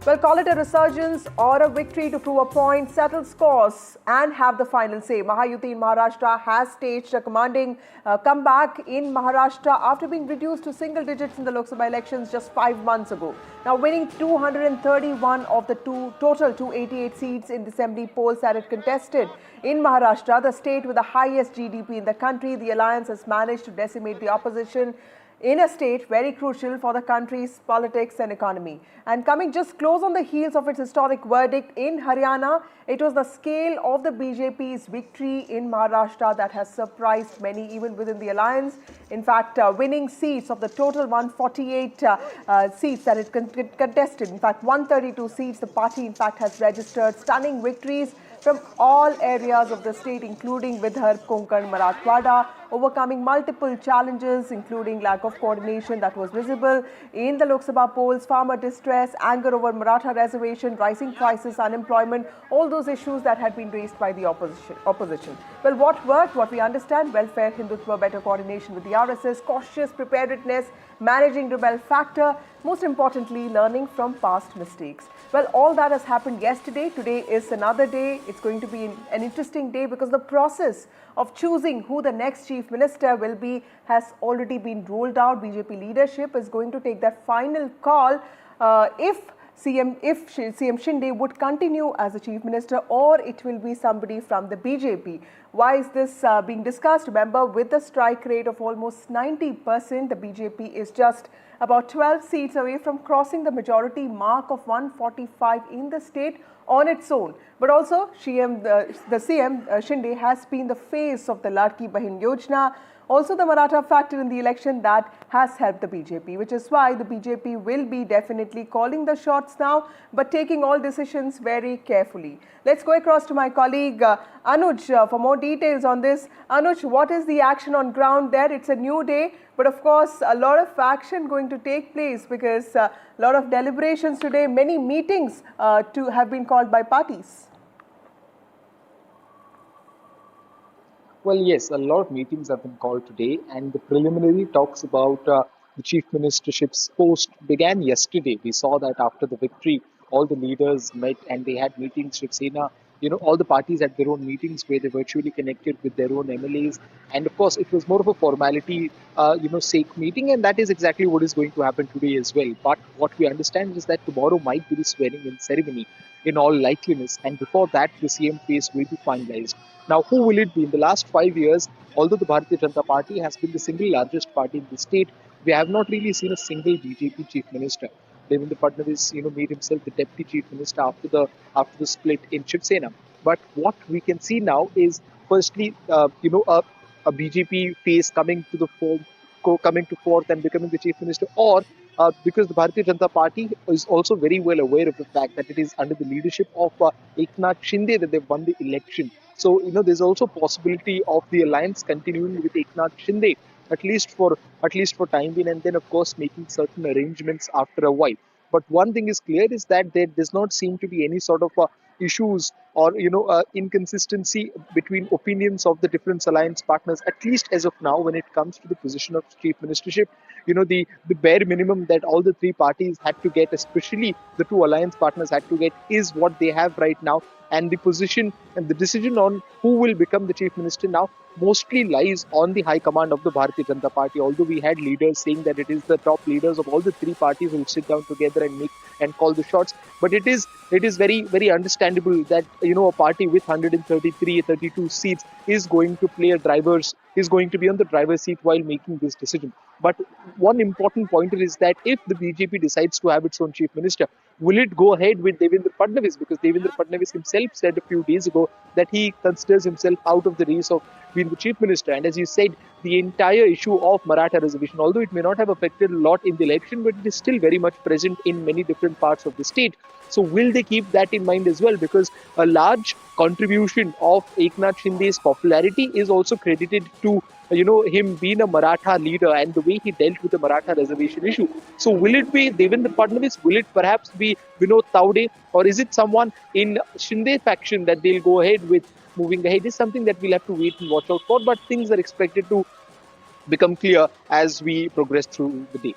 Well, call it a resurgence or a victory to prove a point, settle scores and have the final say. Mahayuti in Maharashtra has staged a commanding comeback in Maharashtra after being reduced to single digits in the Lok Sabha elections just 5 months ago. Now winning 231 of the total 288 seats in the assembly polls that it contested. In Maharashtra, the state with the highest GDP in the country, the alliance has managed to decimate the opposition in a state very crucial for the country's politics and economy. And coming just close on the heels of its historic verdict in Haryana, it was the scale of the BJP's victory in Maharashtra that has surprised many, even within the alliance. In fact, winning seats of the total 148 seats that it contested, in fact, 132 seats, the party, in fact, has registered stunning victories from all areas of the state, including Vidarbha, Konkan, Marathwada, overcoming multiple challenges, including lack of coordination that was visible in the Lok Sabha polls, farmer distress, anger over Maratha reservation, rising prices, unemployment, all those issues that had been raised by the opposition. Well, what worked? What we understand: welfare, Hindutva, better coordination with the RSS, cautious preparedness, managing rebel factor, most importantly, learning from past mistakes. Well, all that has happened yesterday. Today is another day. It's going to be an interesting day because the process of choosing who the next chief minister will be has already been rolled out. BJP leadership is going to take that final call if CM Shinde would continue as the chief minister, or it will be somebody from the BJP. Why is this being discussed? Remember, with the strike rate of almost 90%, the BJP is just about 12 seats away from crossing the majority mark of 145 in the state on its own. But also, the CM Shinde has been the face of the Ladki Bahin Yojana, also the Maratha factor in the election that has helped the BJP, which is why the BJP will be definitely calling the shots now, but taking all decisions very carefully. Let's go across to my colleague Anuj for more details on this. Anuj, what is the action on ground there? It's a new day, but of course a lot of action going to take place because a lot of deliberations today, many meetings to have been called by parties. Well, yes, a lot of meetings have been called today, and the preliminary talks about the chief ministership's post began yesterday. We saw that after the victory, all the leaders met and they had meetings. Shiv Sena, all the parties had their own meetings where they virtually connected with their own MLAs. And of course, it was more of a formality, sake meeting, and that is exactly what is going to happen today as well. But what we understand is that tomorrow might be the swearing-in ceremony in all likeliness, and before that, the CM face will be finalized. Now, who will it be? In the last 5 years, although the Bharatiya Janata Party has been the single largest party in the state, we have not really seen a single BJP chief minister. Devendra Fadnavis, made himself the deputy chief minister after the split in Shiv Sena. But what we can see now is, firstly, a BJP face coming to the forth and becoming the chief minister, or because the Bharatiya Janata Party is also very well aware of the fact that it is under the leadership of Eknath Shinde that they've won the election. So, there's also possibility of the alliance continuing with Eknath Shinde, at least for time being, and then of course making certain arrangements after a while. But one thing is clear is that there does not seem to be any sort of issues or inconsistency between opinions of the different alliance partners, at least as of now, when it comes to the position of chief ministership. The bare minimum that all the three parties had to get, especially the two alliance partners had to get, is what they have right now. And the position and the decision on who will become the chief minister now mostly lies on the high command of the Bharatiya Janata Party. Although we had leaders saying that it is the top leaders of all the three parties who will sit down together and call the shots, but it is very, very understandable that a party with 32 seats is going to be on the driver's seat while making this decision. But one important pointer is that if the BJP decides to have its own chief minister, will it go ahead with Devendra Fadnavis? Because Devendra Fadnavis himself said a few days ago that he considers himself out of the race of being the chief minister. And as you said, the entire issue of Maratha reservation, although it may not have affected a lot in the election, but it is still very much present in many different parts of the state. So will they keep that in mind as well? Because a large contribution of Eknath Shinde's popularity is also credited to him being a Maratha leader and the way he dealt with the Maratha reservation issue. So will it be Devendra Fadnavis? Will it perhaps be Vinod Taude? Or is it someone in Shinde faction that they'll go ahead with moving ahead? Is something that we'll have to wait and watch out for. But things are expected to become clear as we progress through the day.